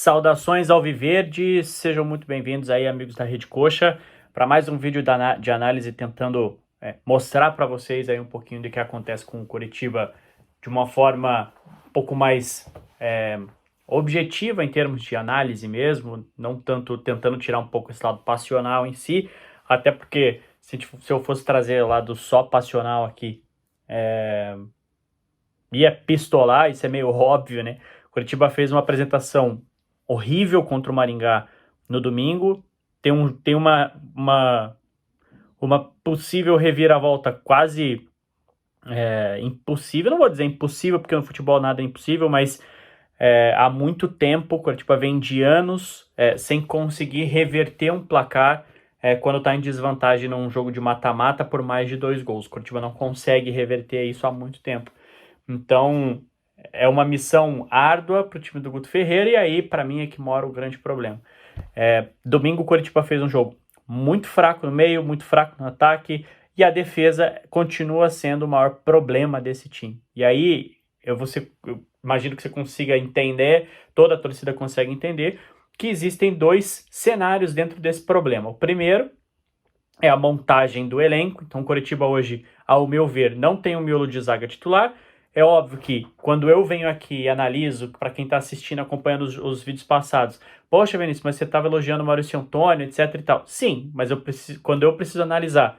Saudações alviverdes, sejam muito bem-vindos aí, amigos da Rede Coxa, para mais um vídeo de análise tentando mostrar para vocês aí um pouquinho do que acontece com o Coritiba de uma forma um pouco mais objetiva em termos de análise mesmo, não tanto tentando tirar um pouco esse lado passional em si, até porque se eu fosse trazer o lado só passional aqui, ia pistolar, isso é meio óbvio, né? O Coritiba fez uma apresentação horrível contra o Maringá no domingo, tem uma possível reviravolta quase impossível, não vou dizer impossível, porque no futebol nada é impossível, mas há muito tempo o Coritiba vem de anos sem conseguir reverter um placar quando está em desvantagem num jogo de mata-mata por mais de 2 gols. O Coritiba não consegue reverter isso há muito tempo. Então, é uma missão árdua para o time do Guto Ferreira, e aí, para mim, é que mora o grande problema. Domingo, o Coritiba fez um jogo muito fraco no meio, muito fraco no ataque, e a defesa continua sendo o maior problema desse time. E aí, eu imagino que você consiga entender, toda a torcida consegue entender, que existem 2 cenários dentro desse problema. O primeiro é a montagem do elenco. Então, o Coritiba hoje, ao meu ver, não tem um miolo de zaga titular. É óbvio que quando eu venho aqui e analiso, para quem está assistindo, acompanhando os vídeos passados, poxa, Vinícius, mas você estava elogiando o Maurício Antônio, etc e tal. Sim, mas quando eu preciso analisar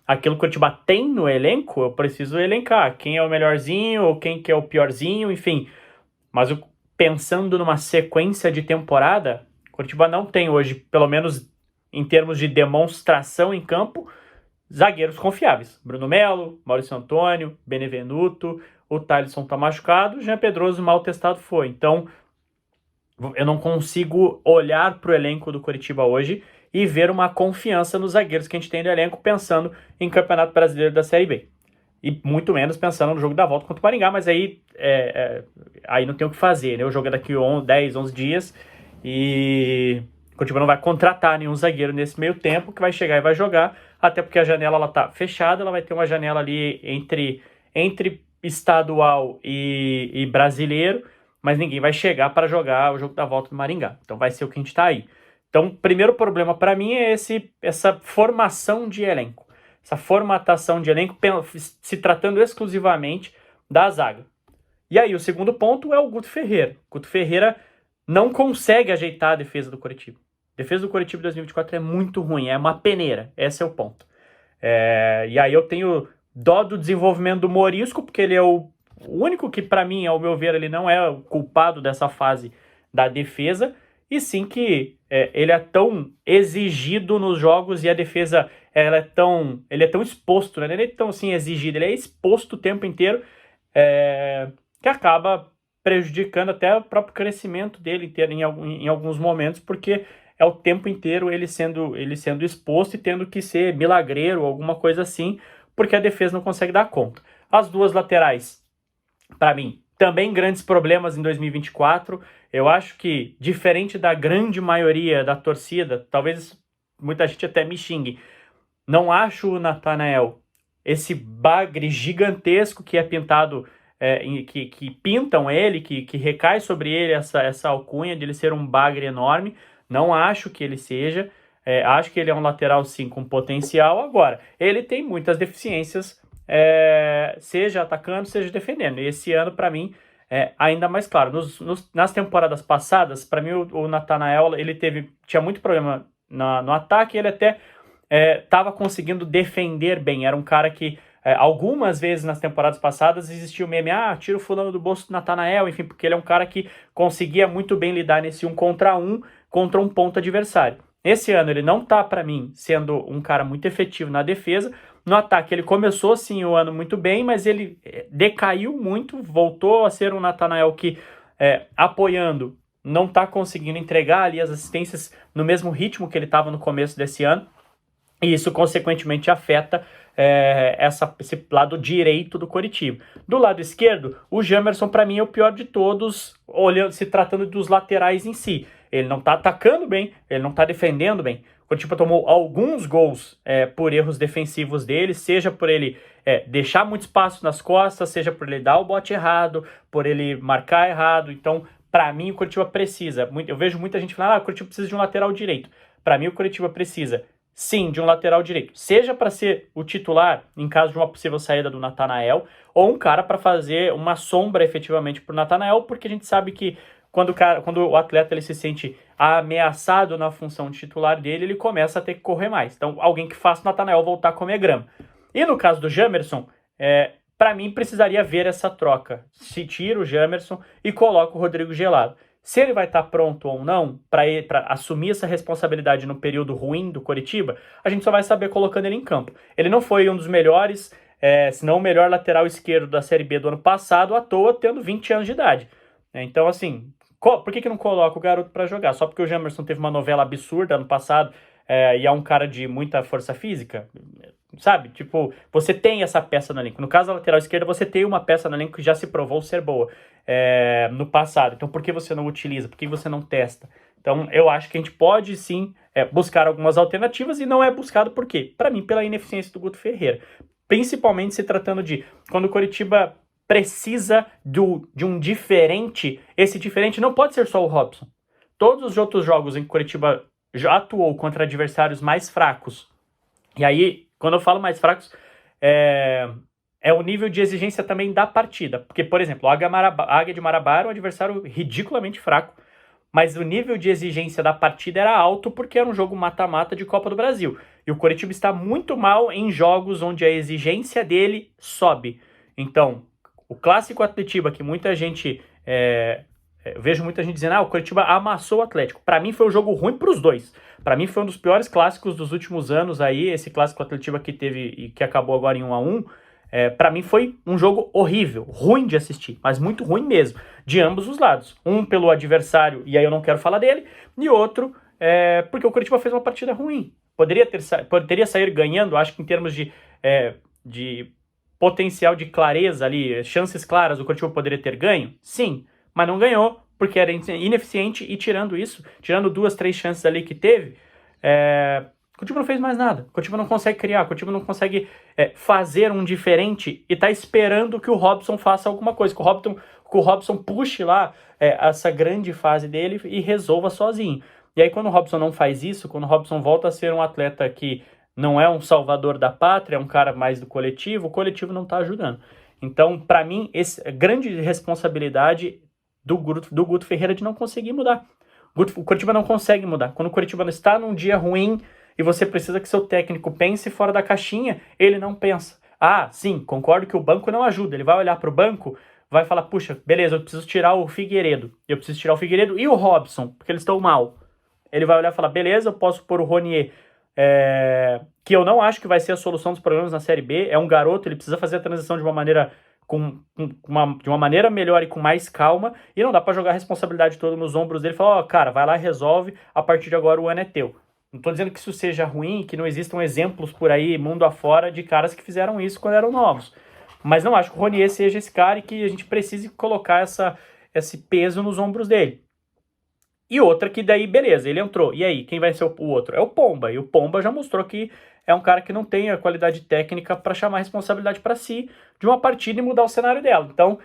aquilo que o Coritiba tem no elenco, eu preciso elencar quem é o melhorzinho ou quem que é o piorzinho, enfim. Mas pensando numa sequência de temporada, o Coritiba não tem hoje, pelo menos em termos de demonstração em campo, zagueiros confiáveis. Bruno Melo, Maurício Antônio, Benevenuto, o Thalisson tá machucado, o Jean Pedroso mal testado foi. Então, eu não consigo olhar para o elenco do Coritiba hoje e ver uma confiança nos zagueiros que a gente tem no elenco pensando em Campeonato Brasileiro da Série B. E muito menos pensando no jogo da volta contra o Maringá, mas aí não tem o que fazer, né? O jogo é daqui 10, 11 dias e o Coritiba não vai contratar nenhum zagueiro nesse meio tempo, que vai chegar e vai jogar, até porque a janela ela tá fechada, ela vai ter uma janela ali entre estadual e brasileiro, mas ninguém vai chegar para jogar o jogo da volta do Maringá. Então vai ser o que a gente tá aí. Então, o primeiro problema para mim é essa formação de elenco, essa formatação de elenco se tratando exclusivamente da zaga. E aí, o segundo ponto é o Guto Ferreira. O Guto Ferreira não consegue ajeitar a defesa do Coritiba. A defesa do Coritiba em 2024 é muito ruim, é uma peneira, esse é o ponto. E aí eu tenho dó do desenvolvimento do Morisco, porque ele é o único que, para mim, ao meu ver, ele não é o culpado dessa fase da defesa, e sim que ele é tão exigido nos jogos e a defesa ele é tão exposto, né? Ele é tão assim exigido, ele é exposto o tempo inteiro, que acaba prejudicando até o próprio crescimento dele em alguns momentos, porque é o tempo inteiro ele sendo exposto e tendo que ser milagreiro, alguma coisa assim, porque a defesa não consegue dar conta. As 2 laterais, para mim, também grandes problemas em 2024. Eu acho que, diferente da grande maioria da torcida, talvez muita gente até me xingue, não acho o Nathanael esse bagre gigantesco que é pintado, que pintam ele, que recai sobre ele essa alcunha de ele ser um bagre enorme. Não acho que ele seja. Acho que ele é um lateral, sim, com potencial. Agora, ele tem muitas deficiências, seja atacando, seja defendendo. E esse ano, para mim, ainda mais claro. Nas temporadas passadas, para mim, o Nathanael, ele tinha muito problema no ataque. Ele até estava conseguindo defender bem. Era um cara que, algumas vezes nas temporadas passadas, existia o meme, tira o fulano do bolso do Nathanael, enfim, porque ele é um cara que conseguia muito bem lidar nesse 1 contra 1 contra um ponto adversário. Esse ano ele não tá, para mim, sendo um cara muito efetivo na defesa. No ataque ele começou sim o ano muito bem, mas ele decaiu muito, voltou a ser um Nathanael que, apoiando, não tá conseguindo entregar ali as assistências no mesmo ritmo que ele estava no começo desse ano. E isso, consequentemente, afeta esse lado direito do Coritiba. Do lado esquerdo, o Jamerson, para mim, é o pior de todos, se tratando dos laterais em si. Ele não tá atacando bem, ele não tá defendendo bem. O Coritiba tomou alguns gols por erros defensivos dele, seja por ele deixar muito espaço nas costas, seja por ele dar o bote errado, por ele marcar errado. Então, Para mim, o Coritiba precisa. Eu vejo muita gente falando, o Coritiba precisa de um lateral direito. Para mim, o Coritiba precisa, sim, de um lateral direito. Seja para ser o titular, em caso de uma possível saída do Natanael, ou um cara para fazer uma sombra efetivamente para o Natanael, porque a gente sabe que quando o atleta ele se sente ameaçado na função de titular dele, ele começa a ter que correr mais. Então, alguém que faça o Natanael voltar a comer grama. E no caso do Jamerson, para mim precisaria ver essa troca. Se tira o Jamerson e coloca o Rodrigo Gelado. Se ele vai estar pronto ou não para assumir essa responsabilidade no período ruim do Coritiba, a gente só vai saber colocando ele em campo. Ele não foi um dos melhores, se não o melhor lateral esquerdo da Série B do ano passado, à toa, tendo 20 anos de idade. Então, assim, por que não coloca o garoto para jogar? Só porque o Jamerson teve uma novela absurda ano passado e é um cara de muita força física? Sabe? Tipo, você tem essa peça no elenco. No caso da lateral esquerda, você tem uma peça no elenco que já se provou ser boa no passado. Então, por que você não utiliza? Por que você não testa? Então, eu acho que a gente pode, sim, buscar algumas alternativas e não é buscado por quê? Para mim, pela ineficiência do Guto Ferreira. Principalmente se tratando de quando o Coritiba precisa de um diferente, esse diferente não pode ser só o Robson. Todos os outros jogos em que o Coritiba já atuou contra adversários mais fracos, e aí, quando eu falo mais fracos, é o nível de exigência também da partida. Porque, por exemplo, a Águia de Marabá era um adversário ridiculamente fraco, mas o nível de exigência da partida era alto porque era um jogo mata-mata de Copa do Brasil. E o Coritiba está muito mal em jogos onde a exigência dele sobe. Então, o clássico Atletiba, que muita gente... eu vejo muita gente dizendo, o Coritiba amassou o Atlético. Para mim foi um jogo ruim para os dois. Para mim foi um dos piores clássicos dos últimos anos aí, esse clássico Atletiba que teve e que acabou agora em 1-1. Para mim foi um jogo horrível, ruim de assistir, mas muito ruim mesmo, de ambos os lados. Um pelo adversário, e aí eu não quero falar dele, e outro porque o Coritiba fez uma partida ruim. Poderia sair ganhando, acho que em termos de potencial de clareza ali, chances claras, o Coritiba poderia ter ganho? Sim, mas não ganhou, porque era ineficiente, e tirando 2, 3 chances ali que teve, o Coritiba não fez mais nada. O Coritiba não consegue criar, o Coritiba não consegue fazer um diferente e tá esperando que o Robson faça alguma coisa, que o Robson puxe lá essa grande fase dele e resolva sozinho. E aí quando o Robson não faz isso, quando o Robson volta a ser um atleta que não é um salvador da pátria, é um cara mais do coletivo, o coletivo não tá ajudando. Então, para mim, essa grande responsabilidade do Guto Ferreira de não conseguir mudar. O Coritiba não consegue mudar. Quando o Coritiba está num dia ruim e você precisa que seu técnico pense fora da caixinha, ele não pensa. Sim, concordo que o banco não ajuda. Ele vai olhar para o banco, vai falar, puxa, beleza, eu preciso tirar o Figueiredo. Eu preciso tirar o Figueiredo e o Robson, porque eles estão mal. Ele vai olhar e falar, beleza, eu posso pôr o Ronier, que eu não acho que vai ser a solução dos problemas na Série B. É um garoto, ele precisa fazer a transição de uma maneira de uma maneira melhor e com mais calma, e não dá pra jogar a responsabilidade toda nos ombros dele e falar, cara, vai lá e resolve, a partir de agora o ano é teu. Não tô dizendo que isso seja ruim, que não existam exemplos por aí, mundo afora, de caras que fizeram isso quando eram novos. Mas não acho que o Ronier seja esse cara e que a gente precise colocar esse peso nos ombros dele. E outra que daí, beleza, ele entrou. E aí, quem vai ser o outro? É o Pomba. E o Pomba já mostrou que é um cara que não tem a qualidade técnica para chamar a responsabilidade para si de uma partida e mudar o cenário dela. Então,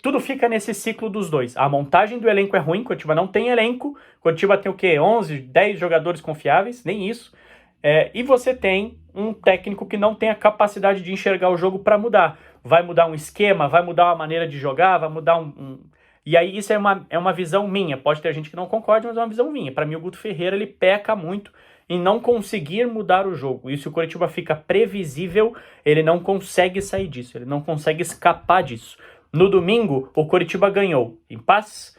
tudo fica nesse ciclo dos dois. A montagem do elenco é ruim, Coritiba não tem elenco. Coritiba tem o quê? 11, 10 jogadores confiáveis? Nem isso. E você tem um técnico que não tem a capacidade de enxergar o jogo para mudar. Vai mudar um esquema, vai mudar uma maneira de jogar, vai mudar E aí isso é uma visão minha. Pode ter gente que não concorde, mas é uma visão minha. Para mim, o Guto Ferreira ele peca muito em não conseguir mudar o jogo. E se o Coritiba fica previsível, ele não consegue sair disso, ele não consegue escapar disso. No domingo, o Coritiba ganhou em passes,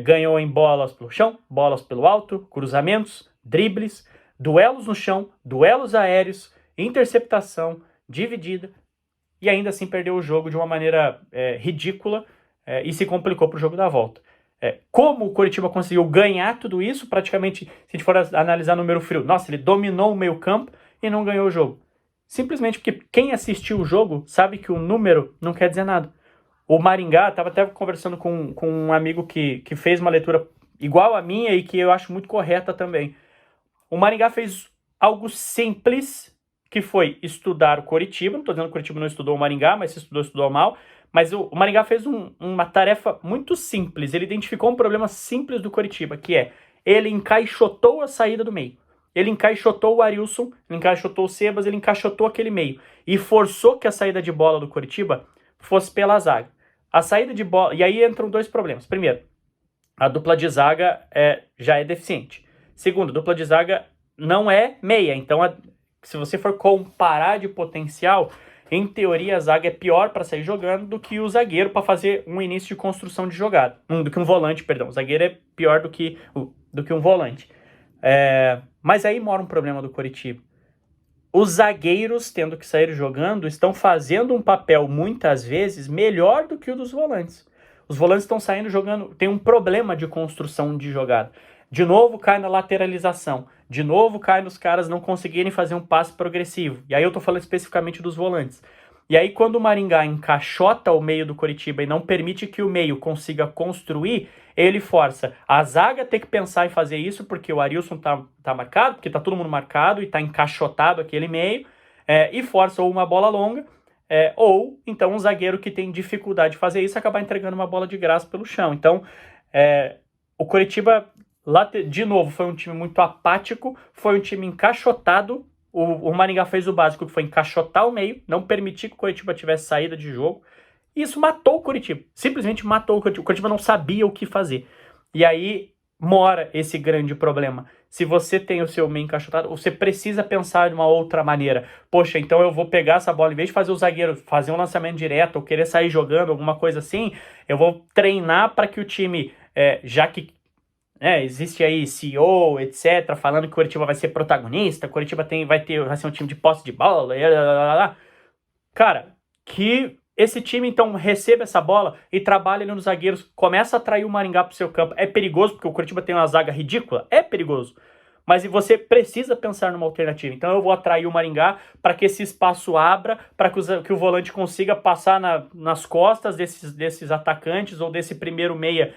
ganhou em bolas pelo chão, bolas pelo alto, cruzamentos, dribles, duelos no chão, duelos aéreos, interceptação, dividida, e ainda assim perdeu o jogo de uma maneira ridícula e se complicou para o jogo da volta. Como o Coritiba conseguiu ganhar tudo isso, praticamente, se a gente for analisar número frio, nossa, ele dominou o meio campo e não ganhou o jogo. Simplesmente porque quem assistiu o jogo sabe que o número não quer dizer nada. O Maringá, estava até conversando com um amigo que fez uma leitura igual a minha e que eu acho muito correta também. O Maringá fez algo simples, que foi estudar o Coritiba. Não estou dizendo que o Coritiba não estudou o Maringá, mas se estudou mal. Mas o Maringá fez uma tarefa muito simples. Ele identificou um problema simples do Coritiba, que é ele encaixotou a saída do meio. Ele encaixotou o Arilson, ele encaixotou o Sebas, ele encaixotou aquele meio. E forçou que a saída de bola do Coritiba fosse pela zaga. A saída de bola... E aí entram dois problemas. Primeiro, a dupla de zaga já é deficiente. Segundo, a dupla de zaga não é meia. Então, se você for comparar de potencial, em teoria a zaga é pior para sair jogando do que o zagueiro para fazer um início de construção de jogada. Do que um volante, perdão. O zagueiro é pior do que um volante. Mas aí mora um problema do Coritiba. Os zagueiros, tendo que sair jogando, estão fazendo um papel, muitas vezes, melhor do que o dos volantes. Os volantes estão saindo jogando, tem um problema de construção de jogada. De novo cai na lateralização. De novo cai nos caras não conseguirem fazer um passe progressivo. E aí eu tô falando especificamente dos volantes. E aí quando o Maringá encaixota o meio do Coritiba e não permite que o meio consiga construir, ele força a zaga a ter que pensar em fazer isso, porque o Arilson tá marcado, porque tá todo mundo marcado e tá encaixotado aquele meio, e força ou uma bola longa, ou então um zagueiro que tem dificuldade de fazer isso acabar entregando uma bola de graça pelo chão. Então, o Coritiba, de novo, foi um time muito apático, foi um time encaixotado. O Maringá fez o básico, que foi encaixotar o meio, não permitir que o Coritiba tivesse saída de jogo. E isso matou o Coritiba, simplesmente matou o Coritiba. O Coritiba não sabia o que fazer. E aí mora esse grande problema. Se você tem o seu meio encaixotado, você precisa pensar de uma outra maneira. Poxa, então eu vou pegar essa bola, em vez de fazer o zagueiro fazer um lançamento direto ou querer sair jogando, alguma coisa assim, eu vou treinar para que o time, já que existe aí CEO, etc., falando que o Coritiba vai ser protagonista, o Coritiba vai ser um time de posse de bola, cara, que esse time, então, receba essa bola e trabalhe ali nos zagueiros, começa a atrair o Maringá pro seu campo. É perigoso, porque o Coritiba tem uma zaga ridícula? É perigoso. Mas você precisa pensar numa alternativa. Então eu vou atrair o Maringá para que esse espaço abra, para que o volante consiga passar nas costas desses atacantes ou desse primeiro meia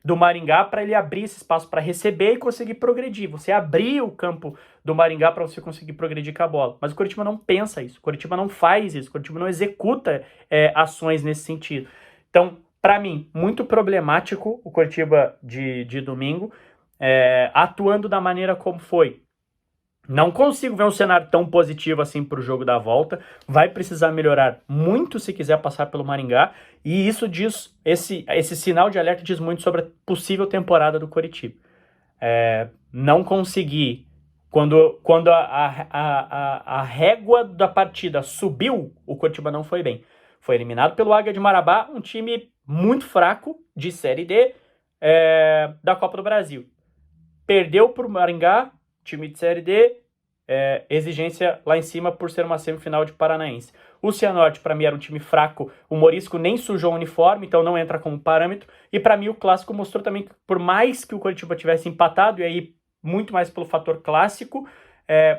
do Maringá, para ele abrir esse espaço para receber e conseguir progredir. Você abrir o campo do Maringá para você conseguir progredir com a bola. Mas o Coritiba não pensa isso, o Coritiba não faz isso, o Coritiba não executa ações nesse sentido. Então, para mim, muito problemático o Coritiba de domingo, atuando da maneira como foi. Não consigo ver um cenário tão positivo assim para o jogo da volta. Vai precisar melhorar muito se quiser passar pelo Maringá. E isso diz, esse sinal de alerta diz muito sobre a possível temporada do Coritiba. Não conseguir, quando a régua da partida subiu, o Coritiba não foi bem. Foi eliminado pelo Águia de Marabá, um time muito fraco de Série D da Copa do Brasil. Perdeu para o Maringá, time de Série D, exigência lá em cima por ser uma semifinal de Paranaense. O Cianorte, para mim, era um time fraco. O Morisco nem sujou o uniforme, então não entra como parâmetro. E para mim, o Clássico mostrou também que, por mais que o Coritiba tivesse empatado, e aí muito mais pelo fator clássico,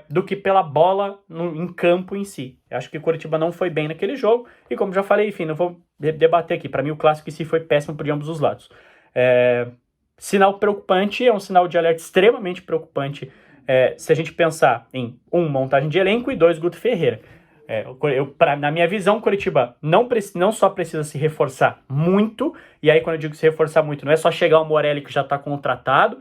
do que pela bola em campo em si. Eu acho que o Coritiba não foi bem naquele jogo. E como já falei, enfim, não vou debater aqui. Para mim, o Clássico em si foi péssimo por ambos os lados. Sinal preocupante, é um sinal de alerta extremamente preocupante, se a gente pensar em montagem de elenco e 2, Guto Ferreira. Na minha visão, o Coritiba não só precisa se reforçar muito, e aí quando eu digo se reforçar muito, não é só chegar o Morelli que já está contratado,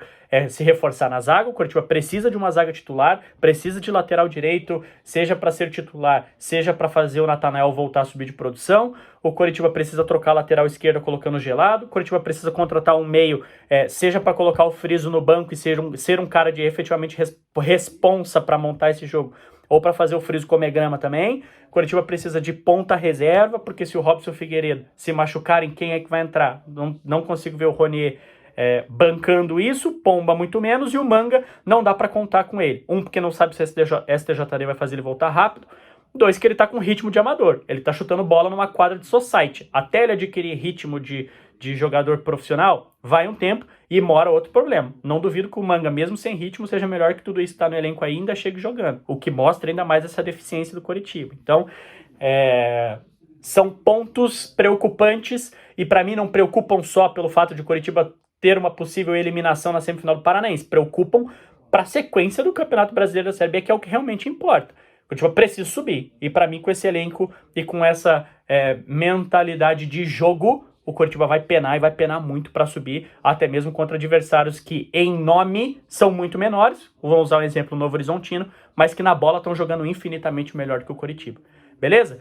se reforçar na zaga. O Coritiba precisa de uma zaga titular, precisa de lateral direito, seja para ser titular, seja para fazer o Natanael voltar a subir de produção. O Coritiba precisa trocar a lateral esquerda colocando Gelado. O Coritiba precisa contratar um meio, seja para colocar o Friso no banco e ser um cara de efetivamente responsa para montar esse jogo, ou para fazer o Friso comer grama também. O Coritiba precisa de ponta reserva, porque se o Robson Figueiredo se machucarem, quem é que vai entrar? Não consigo ver o Ronier bancando isso. Pomba muito menos, e o Manga não dá para contar com ele. Porque não sabe se a STJD vai fazer ele voltar rápido. 2, que ele tá com ritmo de amador. Ele tá chutando bola numa quadra de society. Até ele adquirir ritmo de jogador profissional, vai um tempo e mora outro problema. Não duvido que o Manga, mesmo sem ritmo, seja melhor que tudo isso que tá no elenco ainda, chegue jogando. O que mostra ainda mais essa deficiência do Coritiba. Então, são pontos preocupantes, e para mim não preocupam só pelo fato de o Coritiba ter uma possível eliminação na semifinal do Paranaense. Preocupam para a sequência do Campeonato Brasileiro da Série B, que é o que realmente importa. O Curitiba precisa subir. E para mim, com esse elenco e com essa mentalidade de jogo, o Curitiba vai penar e vai penar muito para subir, até mesmo contra adversários que em nome são muito menores. Vamos usar um exemplo, o Novo Horizontino, mas que na bola estão jogando infinitamente melhor que o Curitiba. Beleza?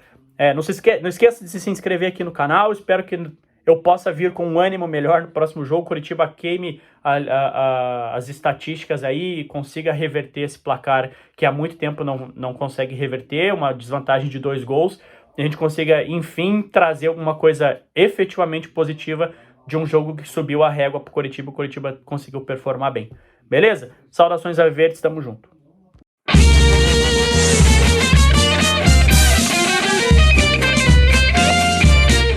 Não esqueça de se inscrever aqui no canal. Espero que eu possa vir com um ânimo melhor no próximo jogo. Curitiba queime as estatísticas aí e consiga reverter esse placar que há muito tempo não consegue reverter, uma desvantagem de 2 gols. E a gente consiga, enfim, trazer alguma coisa efetivamente positiva de um jogo que subiu a régua para o Curitiba conseguiu performar bem. Beleza? Saudações alviverdes, tamo junto.